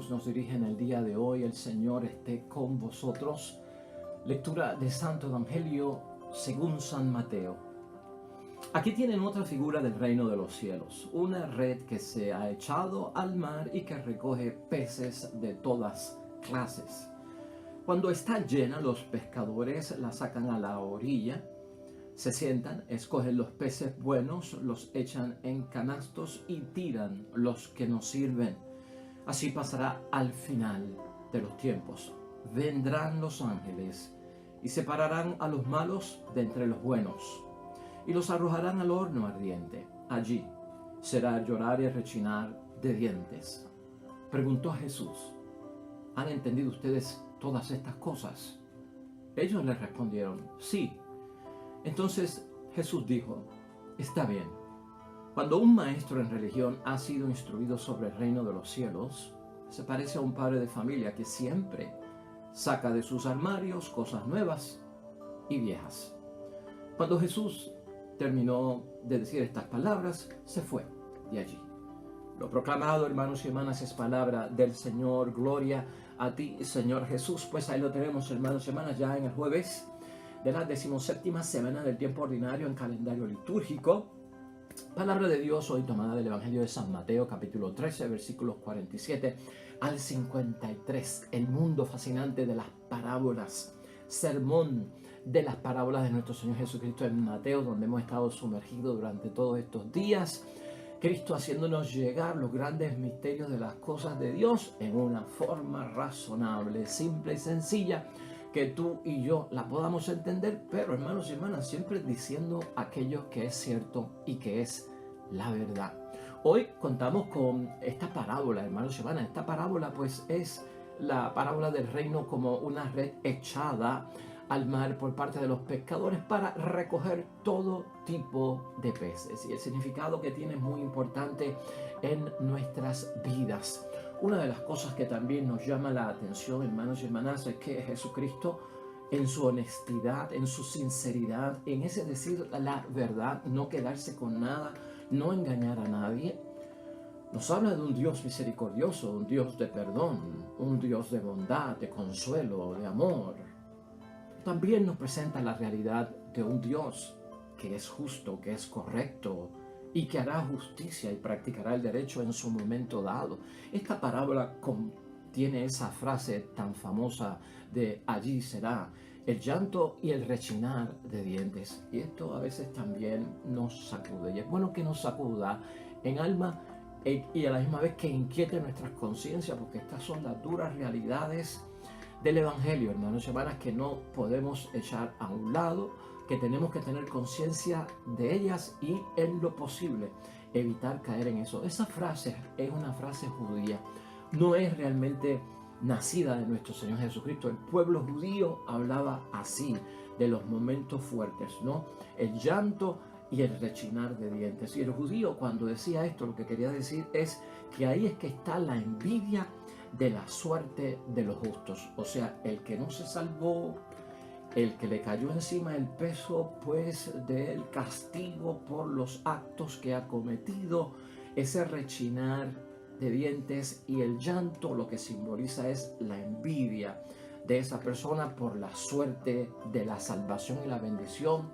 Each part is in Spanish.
Dios nos dirige en el día de hoy. El Señor esté con vosotros. Lectura del Santo Evangelio según San Mateo. Aquí tienen otra figura del reino de los cielos, una red que se ha echado al mar y que recoge peces de todas clases. Cuando está llena, los pescadores la sacan a la orilla, se sientan, escogen los peces buenos, los echan en canastos y tiran los que no sirven. Así pasará al final de los tiempos. Vendrán los ángeles y separarán a los malos de entre los buenos y los arrojarán al horno ardiente. Allí será llorar y rechinar de dientes. Preguntó Jesús: ¿han entendido ustedes todas estas cosas? Ellos le respondieron: sí. Entonces Jesús dijo: está bien. Cuando un maestro en religión ha sido instruido sobre el reino de los cielos, se parece a un padre de familia que siempre saca de sus armarios cosas nuevas y viejas. Cuando Jesús terminó de decir estas palabras, se fue de allí. Lo proclamado, hermanos y hermanas, es palabra del Señor. Gloria a ti, Señor Jesús. Pues ahí lo tenemos, hermanos y hermanas, ya en el jueves de la 17ª semana del tiempo ordinario en calendario litúrgico. Palabra de Dios hoy tomada del Evangelio de San Mateo, capítulo 13, versículos 47 al 53. El mundo fascinante de las parábolas. Sermón de las parábolas de nuestro Señor Jesucristo en Mateo, donde hemos estado sumergidos durante todos estos días. Cristo haciéndonos llegar los grandes misterios de las cosas de Dios en una forma razonable, simple y sencilla, que tú y yo la podamos entender, pero hermanos y hermanas, siempre diciendo aquello que es cierto y que es la verdad. Hoy contamos con esta parábola, hermanos y hermanas. Esta parábola pues es la parábola del reino como una red echada al mar por parte de los pescadores para recoger todo tipo de peces. Y el significado que tiene es muy importante en nuestras vidas. Una de las cosas que también nos llama la atención, hermanos y hermanas, es que Jesucristo, en su honestidad, en su sinceridad, en ese decir la verdad, no quedarse con nada, no engañar a nadie, nos habla de un Dios misericordioso, un Dios de perdón, un Dios de bondad, de consuelo, de amor. También nos presenta la realidad de un Dios que es justo, que es correcto y que hará justicia y practicará el derecho en su momento dado. Esta parábola contiene esa frase tan famosa de allí será el llanto y el rechinar de dientes. Y esto a veces también nos sacude. Y es bueno que nos sacuda en alma y a la misma vez que inquiete nuestras conciencias, porque estas son las duras realidades del Evangelio, hermanos y hermanas, que no podemos echar a un lado, que tenemos que tener conciencia de ellas y en lo posible evitar caer en eso. Esa frase es una frase judía, no es realmente nacida de nuestro Señor Jesucristo. El pueblo judío hablaba así de los momentos fuertes, ¿no? El llanto y el rechinar de dientes. Y el judío, cuando decía esto, lo que quería decir es que ahí es que está la envidia de la suerte de los justos. O sea, el que no se salvó, el que le cayó encima el peso pues del castigo por los actos que ha cometido, ese rechinar de dientes y el llanto lo que simboliza es la envidia de esa persona por la suerte de la salvación y la bendición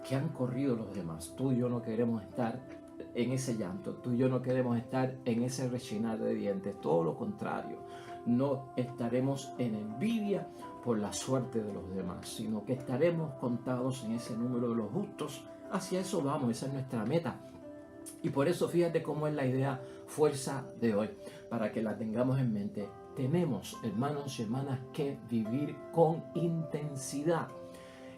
que han corrido los demás. Tú y yo no queremos estar en ese llanto, tú y yo no queremos estar en ese rechinar de dientes, todo lo contrario. No estaremos en envidia por la suerte de los demás, sino que estaremos contados en ese número de los justos. Hacia eso vamos, esa es nuestra meta. Y por eso fíjate cómo es la idea fuerza de hoy, para que la tengamos en mente. Tenemos, hermanos y hermanas, que vivir con intensidad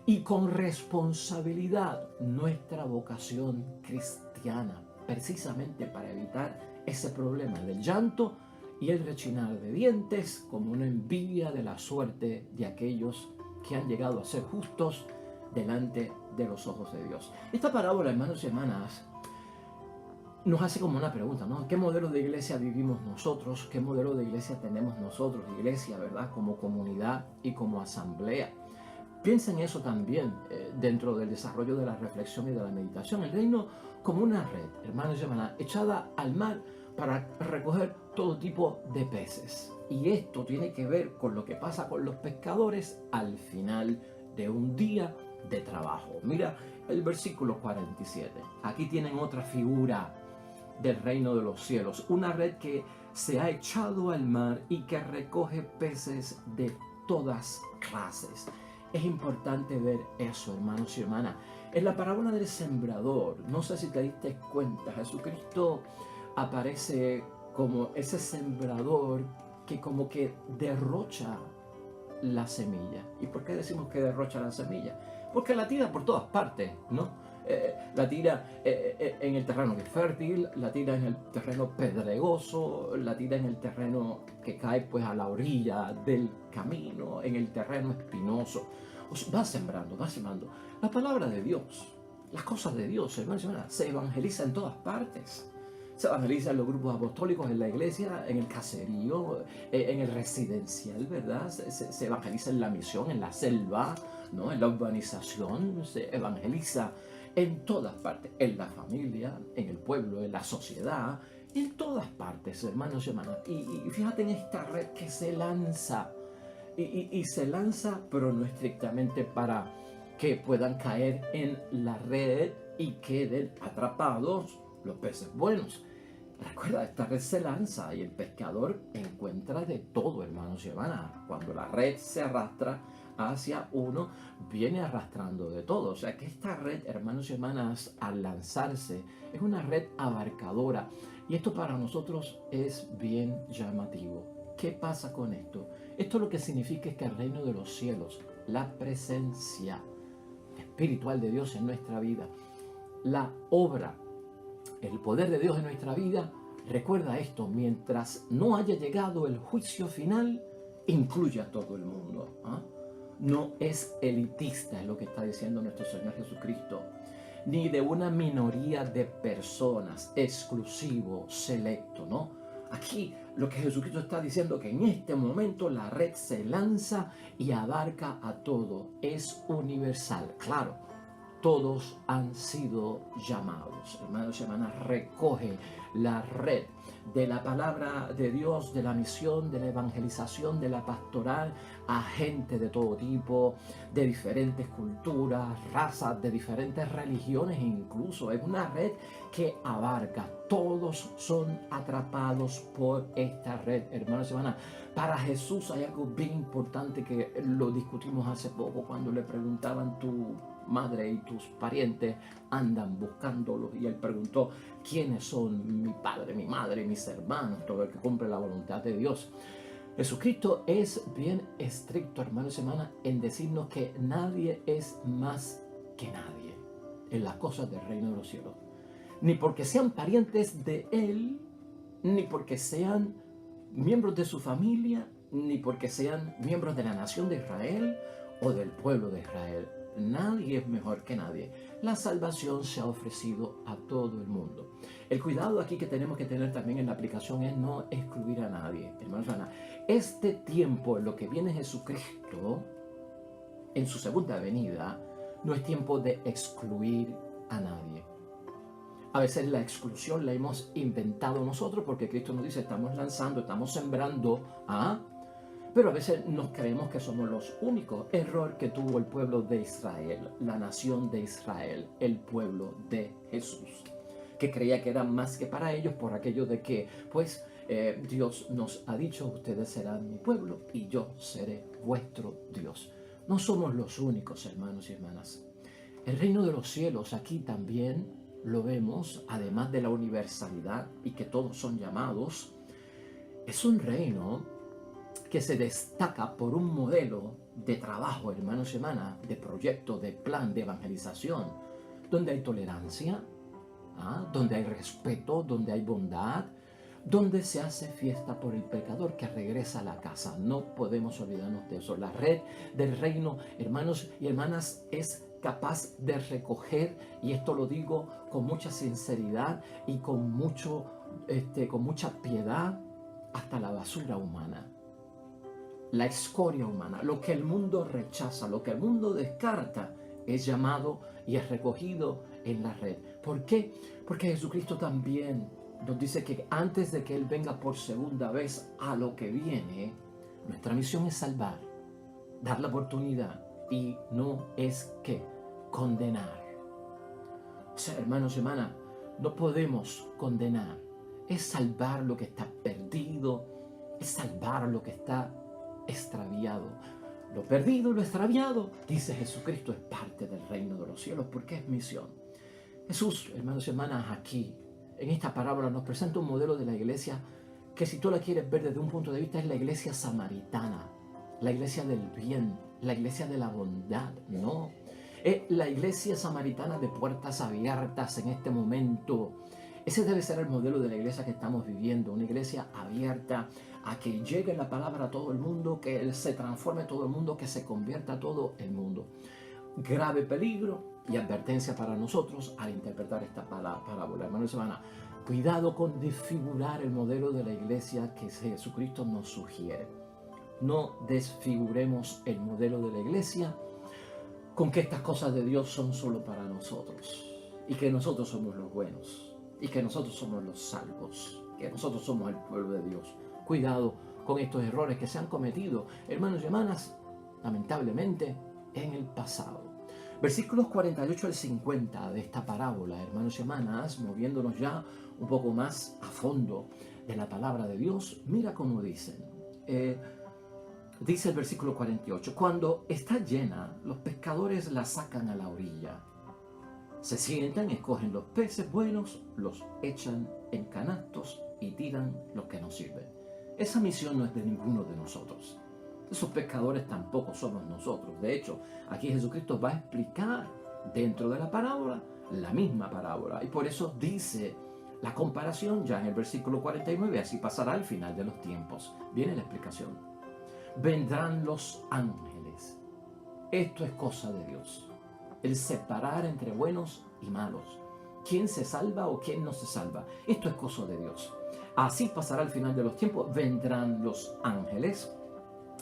y con responsabilidad nuestra vocación cristiana, precisamente para evitar ese problema del llanto y el rechinar de dientes como una envidia de la suerte de aquellos que han llegado a ser justos delante de los ojos de Dios. Esta parábola, hermanos y hermanas, nos hace como una pregunta, ¿no? ¿Qué modelo de iglesia vivimos nosotros? ¿Qué modelo de iglesia tenemos nosotros, iglesia, verdad? Como comunidad y como asamblea. Piensa en eso también dentro del desarrollo de la reflexión y de la meditación. El reino como una red, hermanos y hermanas, echada al mar para recoger todo tipo de peces. Y esto tiene que ver con lo que pasa con los pescadores al final de un día de trabajo. Mira el versículo 47. Aquí tienen otra figura del reino de los cielos. Una red que se ha echado al mar y que recoge peces de todas clases. Es importante ver eso, hermanos y hermanas. En la parábola del sembrador, no sé si te diste cuenta, Jesucristo aparece como ese sembrador que como que derrocha la semilla. ¿Y por qué decimos que derrocha la semilla? Porque la tira por todas partes, ¿no? La tira en el terreno que es fértil, la tira en el terreno pedregoso, la tira en el terreno que cae pues a la orilla del camino, en el terreno espinoso. O sea, va sembrando, va sembrando. La palabra de Dios, las cosas de Dios, hermanos y hermanas, se evangeliza en todas partes. Se evangeliza en los grupos apostólicos, en la iglesia, en el caserío, en el residencial, ¿verdad? Se evangeliza en la misión, en la selva, ¿no? En la urbanización, se evangeliza en todas partes, en la familia, en el pueblo, en la sociedad, en todas partes, hermanos y hermanas. Y fíjate en esta red que se lanza, y se lanza, pero no estrictamente para que puedan caer en la red y queden atrapados los peces buenos. Recuerda, esta red se lanza y el pescador encuentra de todo, hermanos y hermanas. Cuando la red se arrastra hacia uno, viene arrastrando de todo. O sea que esta red, hermanos y hermanas, al lanzarse, es una red abarcadora. Y esto para nosotros es bien llamativo. ¿Qué pasa con esto? Esto lo que significa es que el reino de los cielos, la presencia espiritual de Dios en nuestra vida, la obra, el poder de Dios en nuestra vida, recuerda esto, mientras no haya llegado el juicio final, incluye a todo el mundo. No es elitista, es lo que está diciendo nuestro Señor Jesucristo, ni de una minoría de personas, exclusivo, selecto, ¿no? Aquí lo que Jesucristo está diciendo que en este momento la red se lanza y abarca a todo, es universal, claro. Todos han sido llamados. Hermanos y hermanas, recoge la red de la palabra de Dios, de la misión, de la evangelización, de la pastoral, a gente de todo tipo, de diferentes culturas, razas, de diferentes religiones incluso. Es una red que abarca. Todos son atrapados por esta red, hermanos y hermanas. Para Jesús hay algo bien importante que lo discutimos hace poco cuando le preguntaban tu madre y tus parientes andan buscándolo, y él preguntó quiénes son mi padre, mi madre, mis hermanos, todo el que cumple la voluntad de Dios. Jesucristo es bien estricto, hermanos y hermanas, en decirnos que nadie es más que nadie en las cosas del reino de los cielos, ni porque sean parientes de él, ni porque sean miembros de su familia, ni porque sean miembros de la nación de Israel o del pueblo de Israel. Nadie es mejor que nadie. La salvación se ha ofrecido a todo el mundo. El cuidado aquí que tenemos que tener también en la aplicación es no excluir a nadie. Hermanos, este tiempo en lo que viene Jesucristo en su segunda venida no es tiempo de excluir a nadie. A veces la exclusión la hemos inventado nosotros porque Cristo nos dice estamos lanzando, estamos sembrando, pero a veces nos creemos que somos los únicos. Error que tuvo el pueblo de Israel, la nación de Israel, el pueblo de Jesús, que creía que era más que para ellos por aquello de que, pues, Dios nos ha dicho, ustedes serán mi pueblo y yo seré vuestro Dios. No somos los únicos, hermanos y hermanas. El reino de los cielos aquí también lo vemos, además de la universalidad y que todos son llamados, es un reino que se destaca por un modelo de trabajo, hermanos y hermanas, de proyecto, de plan, de evangelización, donde hay tolerancia, donde hay respeto, donde hay bondad, donde se hace fiesta por el pecador que regresa a la casa. No podemos olvidarnos de eso. La red del reino, hermanos y hermanas, es capaz de recoger, y esto lo digo con mucha sinceridad y con mucha piedad, hasta la basura humana, la escoria humana, lo que el mundo rechaza, lo que el mundo descarta, es llamado y es recogido en la red. ¿Por qué? Porque Jesucristo también nos dice que antes de que Él venga por segunda vez a lo que viene, nuestra misión es salvar, dar la oportunidad y no es que condenar. O sea, hermanos y hermanas, no podemos condenar, es salvar lo que está perdido, es salvar lo que está extraviado. Lo perdido, lo extraviado, dice Jesucristo, es parte del reino de los cielos porque es misión. Jesús, hermanos y hermanas, aquí, en esta parábola nos presenta un modelo de la iglesia que, si tú la quieres ver desde un punto de vista, es la iglesia samaritana, la iglesia del bien, la iglesia de la bondad, ¿no? Es la iglesia samaritana de puertas abiertas en este momento. Ese debe ser el modelo de la iglesia que estamos viviendo, una iglesia abierta a que llegue la palabra a todo el mundo, que se transforme todo el mundo, que se convierta todo el mundo. Grave peligro y advertencia para nosotros al interpretar esta parábola. Hermanos y hermanas, cuidado con desfigurar el modelo de la iglesia que Jesucristo nos sugiere. No desfiguremos el modelo de la iglesia con que estas cosas de Dios son solo para nosotros y que nosotros somos los buenos y que nosotros somos los salvos, que nosotros somos el pueblo de Dios. Cuidado con estos errores que se han cometido, hermanos y hermanas, lamentablemente, en el pasado. Versículos 48 al 50 de esta parábola, hermanos y hermanas, moviéndonos ya un poco más a fondo de la palabra de Dios, mira cómo dicen. Dice el versículo 48, cuando está llena, los pescadores la sacan a la orilla. Se sientan, escogen los peces buenos, los echan en canastos y tiran los que no sirven. Esa misión no es de ninguno de nosotros. Esos pescadores tampoco somos nosotros. De hecho, aquí Jesucristo va a explicar dentro de la parábola la misma parábola. Y por eso dice la comparación ya en el versículo 49, así pasará al final de los tiempos. Viene la explicación. Vendrán los ángeles. Esto es cosa de Dios. El separar entre buenos y malos. ¿Quién se salva o quién no se salva? Esto es cosa de Dios. Así pasará al final de los tiempos. Vendrán los ángeles,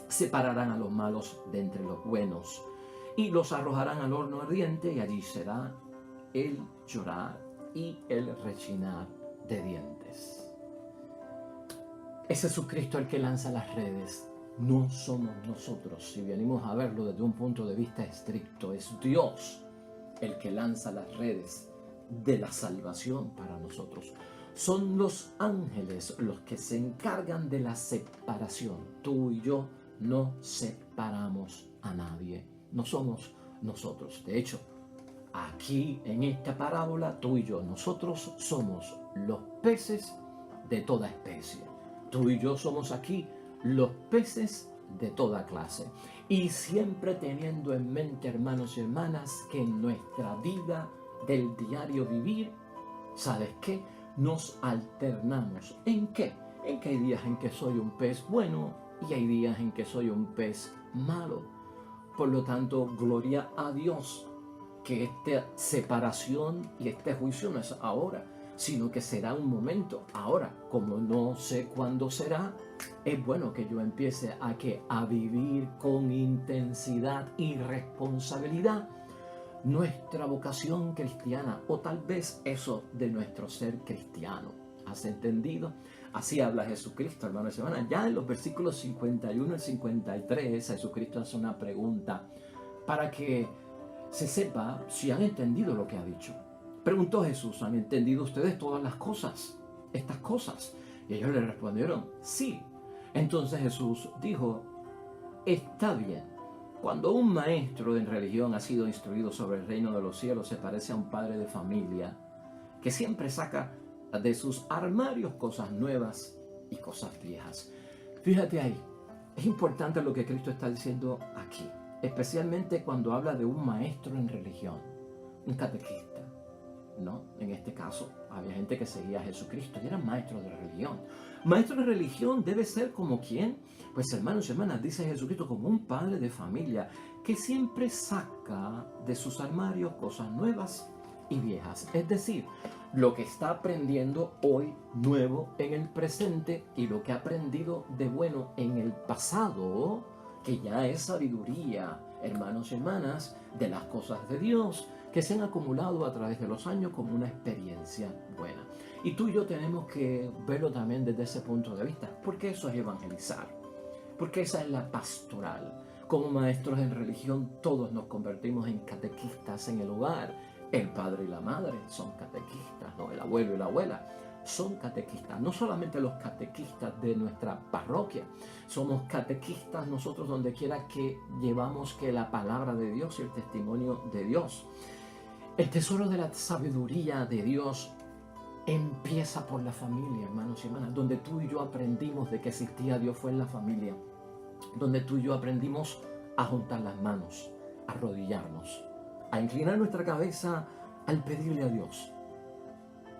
separarán a los malos de entre los buenos y los arrojarán al horno ardiente, y allí será el llorar y el rechinar de dientes. Es Jesucristo el que lanza las redes. No somos nosotros. Si venimos a verlo desde un punto de vista estricto, es Dios el que lanza las redes de la salvación para nosotros. Son los ángeles los que se encargan de la separación. Tú y yo no separamos a nadie. No somos nosotros. De hecho, aquí en esta parábola, tú y yo, nosotros somos los peces de toda especie. Tú y yo somos aquí los peces de toda clase. Y siempre teniendo en mente, hermanos y hermanas, que en nuestra vida del diario vivir, ¿sabes qué? Nos alternamos. ¿En qué? En que hay días en que soy un pez bueno y hay días en que soy un pez malo. Por lo tanto, gloria a Dios que esta separación y este juicio no es ahora, sino que será un momento. Ahora, como no sé cuándo será, es bueno que yo empiece a vivir con intensidad y responsabilidad nuestra vocación cristiana, o tal vez eso de nuestro ser cristiano. ¿Has entendido? Así habla Jesucristo, hermanos y hermanas. Ya en los versículos 51 y 53, Jesucristo hace una pregunta para que se sepa si han entendido lo que ha dicho. Preguntó Jesús, ¿han entendido ustedes todas las cosas, estas cosas? Y ellos le respondieron, sí. Entonces Jesús dijo, está bien. Cuando un maestro en religión ha sido instruido sobre el reino de los cielos, se parece a un padre de familia que siempre saca de sus armarios cosas nuevas y cosas viejas. Fíjate ahí, es importante lo que Cristo está diciendo aquí, especialmente cuando habla de un maestro en religión, un catequista, ¿no? En este caso, había gente que seguía a Jesucristo y eran maestros de religión. Maestro de religión debe ser como ¿quién? Pues hermanos y hermanas, dice Jesucristo, como un padre de familia que siempre saca de sus armarios cosas nuevas y viejas. Es decir, lo que está aprendiendo hoy nuevo en el presente y lo que ha aprendido de bueno en el pasado, que ya es sabiduría, hermanos y hermanas, de las cosas de Dios, que se han acumulado a través de los años como una experiencia buena. Y tú y yo tenemos que verlo también desde ese punto de vista, porque eso es evangelizar, porque esa es la pastoral. Como maestros en religión todos nos convertimos en catequistas en el hogar. El padre y la madre son catequistas, ¿no? El abuelo y la abuela son catequistas. No solamente los catequistas de nuestra parroquia, somos catequistas nosotros donde quiera que llevamos que la palabra de Dios y el testimonio de Dios. El tesoro de la sabiduría de Dios empieza por la familia, hermanos y hermanas, donde tú y yo aprendimos de que existía Dios fue en la familia, donde tú y yo aprendimos a juntar las manos, a arrodillarnos, a inclinar nuestra cabeza al pedirle a Dios,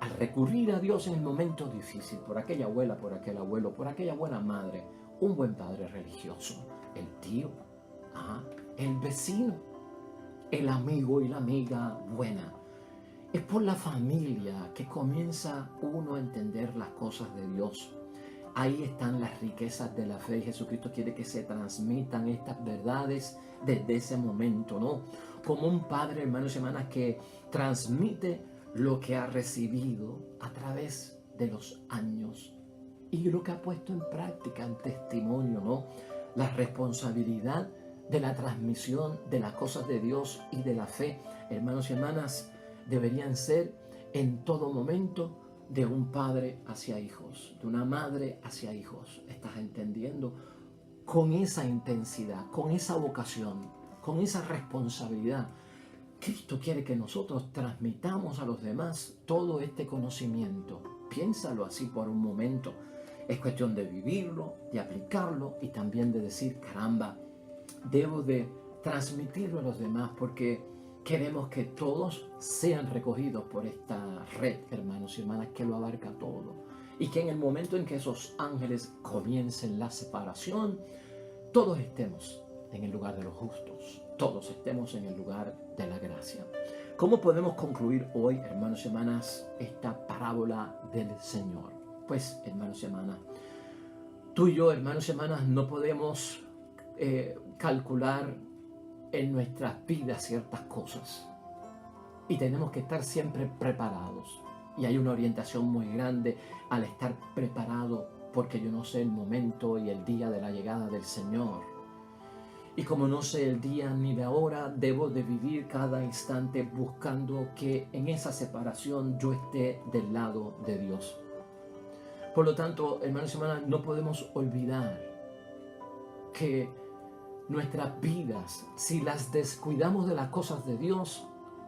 al recurrir a Dios en el momento difícil, por aquella abuela, por aquel abuelo, por aquella buena madre, un buen padre religioso, el tío, el vecino, el amigo y la amiga buena. Es por la familia que comienza uno a entender las cosas de Dios. Ahí están las riquezas de la fe y Jesucristo quiere que se transmitan estas verdades desde ese momento, ¿no? Como un padre, hermanos y hermanas, que transmite lo que ha recibido a través de los años y lo que ha puesto en práctica, en testimonio, ¿no? La responsabilidad de la transmisión de las cosas de Dios y de la fe, hermanos y hermanas, deberían ser en todo momento de un padre hacia hijos, de una madre hacia hijos. ¿Estás entendiendo? Con esa intensidad, con esa vocación, con esa responsabilidad, Cristo quiere que nosotros transmitamos a los demás todo este conocimiento. Piénsalo así por un momento. Es cuestión de vivirlo, de aplicarlo y también de decir, caramba, debo de transmitirlo a los demás porque queremos que todos sean recogidos por esta red, hermanos y hermanas, que lo abarca todo. Y que en el momento en que esos ángeles comiencen la separación, todos estemos en el lugar de los justos, todos estemos en el lugar de la gracia. ¿Cómo podemos concluir hoy, hermanos y hermanas, esta parábola del Señor? Pues, hermanos y hermanas, tú y yo, hermanos y hermanas, no podemos calcular en nuestras vidas ciertas cosas y tenemos que estar siempre preparados, y hay una orientación muy grande al estar preparado, porque yo no sé el momento y el día de la llegada del Señor, y como no sé el día ni la hora, debo de vivir cada instante buscando que en esa separación yo esté del lado de Dios. Por lo tanto, hermanos y hermanas, no podemos olvidar que nuestras vidas, si las descuidamos de las cosas de Dios,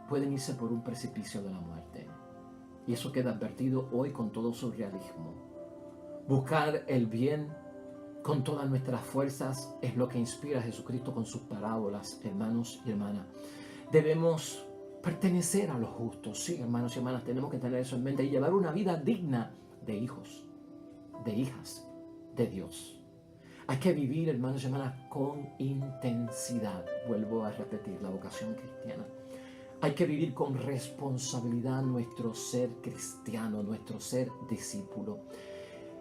pueden irse por un precipicio de la muerte. Y eso queda advertido hoy con todo su realismo. Buscar el bien con todas nuestras fuerzas es lo que inspira a Jesucristo con sus parábolas, hermanos y hermanas. Debemos pertenecer a los justos, sí, hermanos y hermanas, tenemos que tener eso en mente y llevar una vida digna de hijos, de hijas de Dios. Hay que vivir, hermanos y hermanas, con intensidad. Vuelvo a repetir, la vocación cristiana. Hay que vivir con responsabilidad nuestro ser cristiano, nuestro ser discípulo.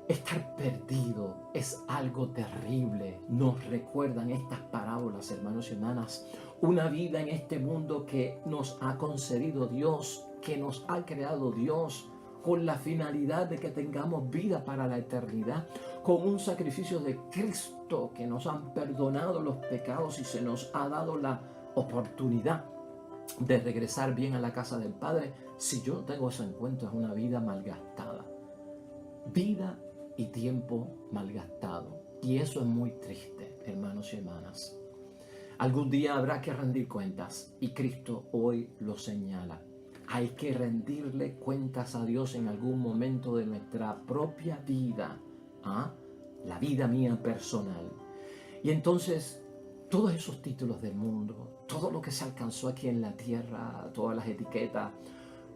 Estar perdido es algo terrible. Nos recuerdan estas parábolas, hermanos y hermanas. Una vida en este mundo que nos ha concedido Dios, que nos ha creado Dios, con la finalidad de que tengamos vida para la eternidad, con un sacrificio de Cristo que nos han perdonado los pecados y se nos ha dado la oportunidad de regresar bien a la casa del Padre. Si yo no tengo ese encuentro, es una vida malgastada. Vida y tiempo malgastado. Y eso es muy triste, hermanos y hermanas. Algún día habrá que rendir cuentas y Cristo hoy lo señala. Hay que rendirle cuentas a Dios en algún momento de nuestra propia vida, la vida mía personal. Y entonces, todos esos títulos del mundo, todo lo que se alcanzó aquí en la tierra, todas las etiquetas,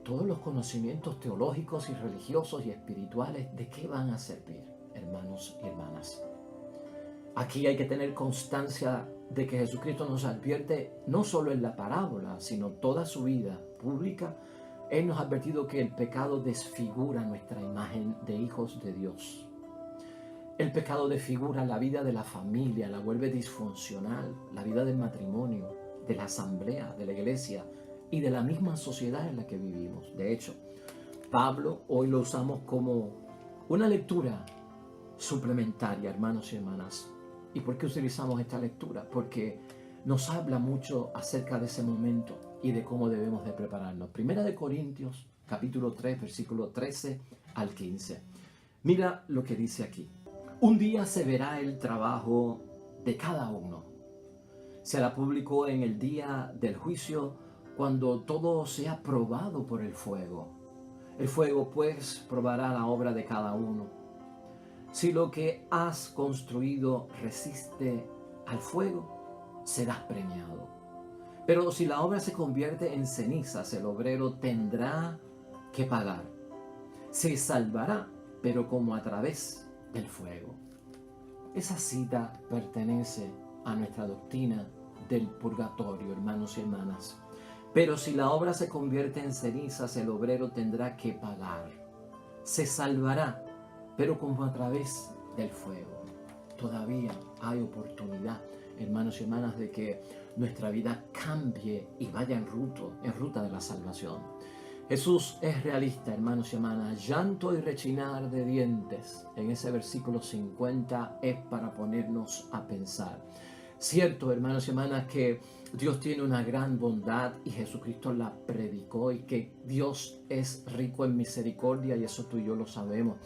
todos los conocimientos teológicos y religiosos y espirituales, ¿de qué van a servir, hermanos y hermanas? Aquí hay que tener constancia de que Jesucristo nos advierte, no solo en la parábola, sino toda su vida pública. Él nos ha advertido que el pecado desfigura nuestra imagen de hijos de Dios. El pecado desfigura la vida de la familia, la vuelve disfuncional, la vida del matrimonio, de la asamblea, de la iglesia, y de la misma sociedad en la que vivimos. De hecho, Pablo hoy lo usamos como una lectura suplementaria, hermanos y hermanas. ¿Y por qué utilizamos esta lectura? Porque nos habla mucho acerca de ese momento y de cómo debemos de prepararnos. Primera de Corintios, capítulo 3, versículo 13 al 15. Mira lo que dice aquí. Un día se verá el trabajo de cada uno. Se hará público en el día del juicio, cuando todo sea probado por el fuego. El fuego, pues, probará la obra de cada uno. Si lo que has construido resiste al fuego, serás premiado. Pero si la obra se convierte en cenizas, el obrero tendrá que pagar. Se salvará, pero como a través del fuego. Esa cita pertenece a nuestra doctrina del purgatorio, hermanos y hermanas. Pero si la obra se convierte en cenizas, el obrero tendrá que pagar. Se salvará, pero como a través del fuego. Todavía hay oportunidad, hermanos y hermanas, de que nuestra vida cambie y vaya en ruta de la salvación. Jesús es realista, hermanos y hermanas. Llanto y rechinar de dientes en ese versículo 50 es para ponernos a pensar. Cierto, hermanos y hermanas, que Dios tiene una gran bondad y Jesucristo la predicó, y que Dios es rico en misericordia, y eso tú y yo lo sabemos.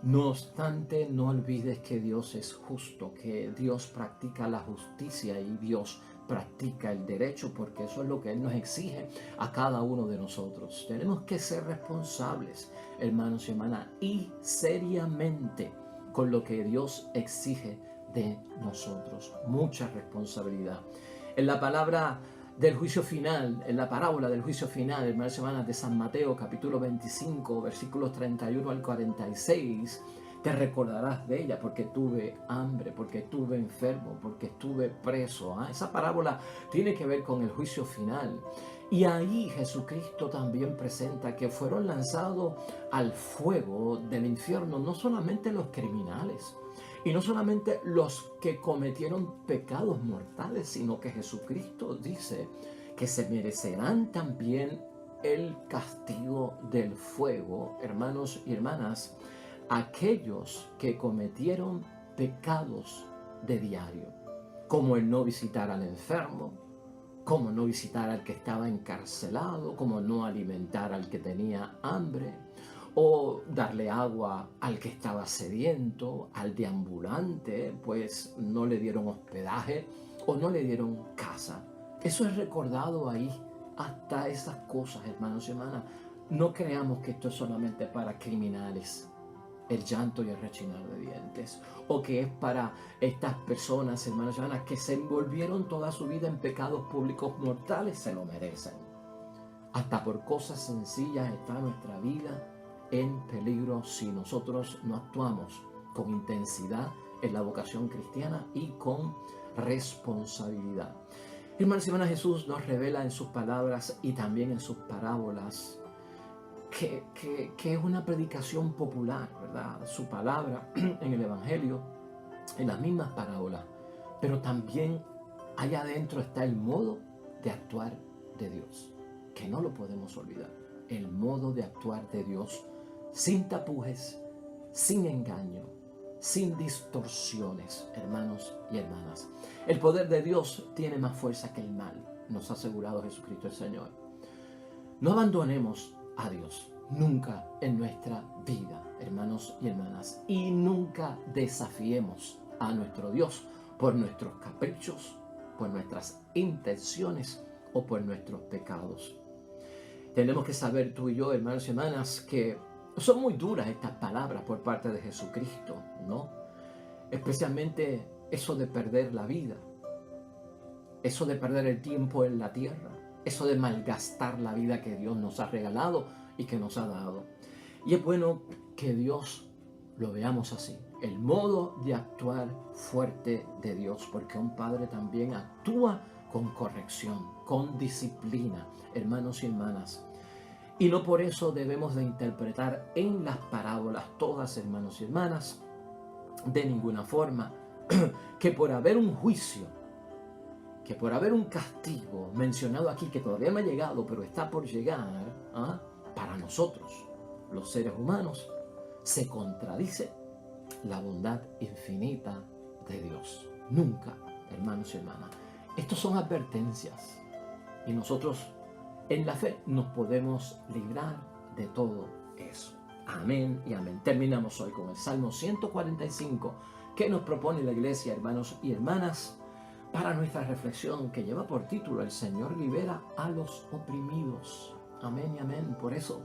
No obstante, no olvides que Dios es justo, que Dios practica la justicia y Dios practica el derecho, porque eso es lo que Él nos exige a cada uno de nosotros. Tenemos que ser responsables, hermanos y hermanas, y seriamente con lo que Dios exige de nosotros. Mucha responsabilidad. En la palabra del juicio final, en la parábola del juicio final, hermanos y hermanas, de San Mateo, capítulo 25, versículos 31 al 46, te recordarás de ella, porque tuve hambre, porque estuve enfermo, porque estuve preso. Esa parábola tiene que ver con el juicio final. Y ahí Jesucristo también presenta que fueron lanzados al fuego del infierno no solamente los criminales, y no solamente los que cometieron pecados mortales, sino que Jesucristo dice que se merecerán también el castigo del fuego, hermanos y hermanas, aquellos que cometieron pecados de diario, como el no visitar al enfermo, como no visitar al que estaba encarcelado, como no alimentar al que tenía hambre, o darle agua al que estaba sediento, al deambulante, pues no le dieron hospedaje o no le dieron casa. Eso es recordado ahí, hasta esas cosas, hermanos y hermanas. No creamos que esto es solamente para criminales, el llanto y el rechinar de dientes, o que es para estas personas, hermanos y hermanas, que se envolvieron toda su vida en pecados públicos mortales. Se lo merecen. Hasta por cosas sencillas está nuestra vida en peligro si nosotros no actuamos con intensidad en la vocación cristiana y con responsabilidad. Hermanos y hermanas, Jesús nos revela en sus palabras y también en sus parábolas que es una predicación popular, ¿verdad? Su palabra en el Evangelio, en las mismas parábolas, pero también allá adentro está el modo de actuar de Dios, que no lo podemos olvidar. El modo de actuar de Dios sin tapujes, sin engaño, sin distorsiones, hermanos y hermanas. El poder de Dios tiene más fuerza que el mal, nos ha asegurado Jesucristo el Señor. No abandonemos a Dios nunca en nuestra vida, hermanos y hermanas, y nunca desafiemos a nuestro Dios por nuestros caprichos, por nuestras intenciones o por nuestros pecados. Tenemos que saber tú y yo, hermanos y hermanas, que son muy duras estas palabras por parte de Jesucristo, ¿no? Especialmente eso de perder la vida, eso de perder el tiempo en la tierra, eso de malgastar la vida que Dios nos ha regalado y que nos ha dado. Y es bueno que Dios lo veamos así, el modo de actuar fuerte de Dios, porque un padre también actúa con corrección, con disciplina, hermanos y hermanas. Y no por eso debemos de interpretar en las parábolas todas, hermanos y hermanas, de ninguna forma, que por haber un juicio que por haber un castigo mencionado aquí que todavía no ha llegado, pero está por llegar, para nosotros, los seres humanos, se contradice la bondad infinita de Dios. Nunca, hermanos y hermanas. Estos son advertencias y nosotros en la fe nos podemos librar de todo eso. Amén y amén. Terminamos hoy con el Salmo 145 que nos propone la iglesia, hermanos y hermanas, para nuestra reflexión que lleva por título: El Señor libera a los oprimidos. Amén y amén. Por eso,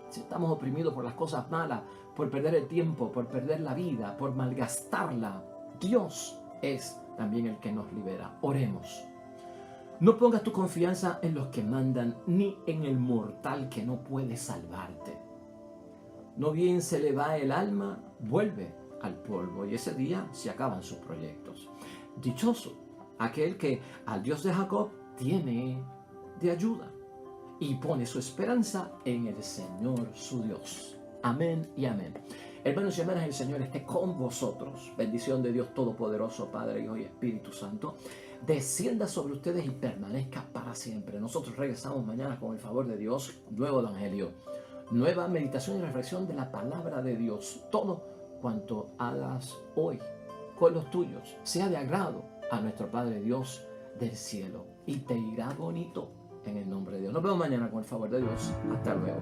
si estamos oprimidos por las cosas malas, por perder el tiempo, por perder la vida, por malgastarla, Dios es también el que nos libera. Oremos. No pongas tu confianza en los que mandan, ni en el mortal que no puede salvarte. No bien se le va el alma, vuelve al polvo, y ese día se acaban sus proyectos. Dichoso aquel que al Dios de Jacob tiene de ayuda y pone su esperanza en el Señor su Dios. Amén y amén. Hermanos y hermanas, el Señor esté con vosotros. Bendición de Dios Todopoderoso, Padre, Hijo y Espíritu Santo, descienda sobre ustedes y permanezca para siempre. Nosotros regresamos mañana con el favor de Dios, nuevo evangelio, nueva meditación y reflexión de la palabra de Dios. Todo cuanto hagas hoy con los tuyos sea de agrado a nuestro Padre Dios del cielo, y te irá bonito en el nombre de Dios. Nos vemos mañana con el favor de Dios. Hasta luego.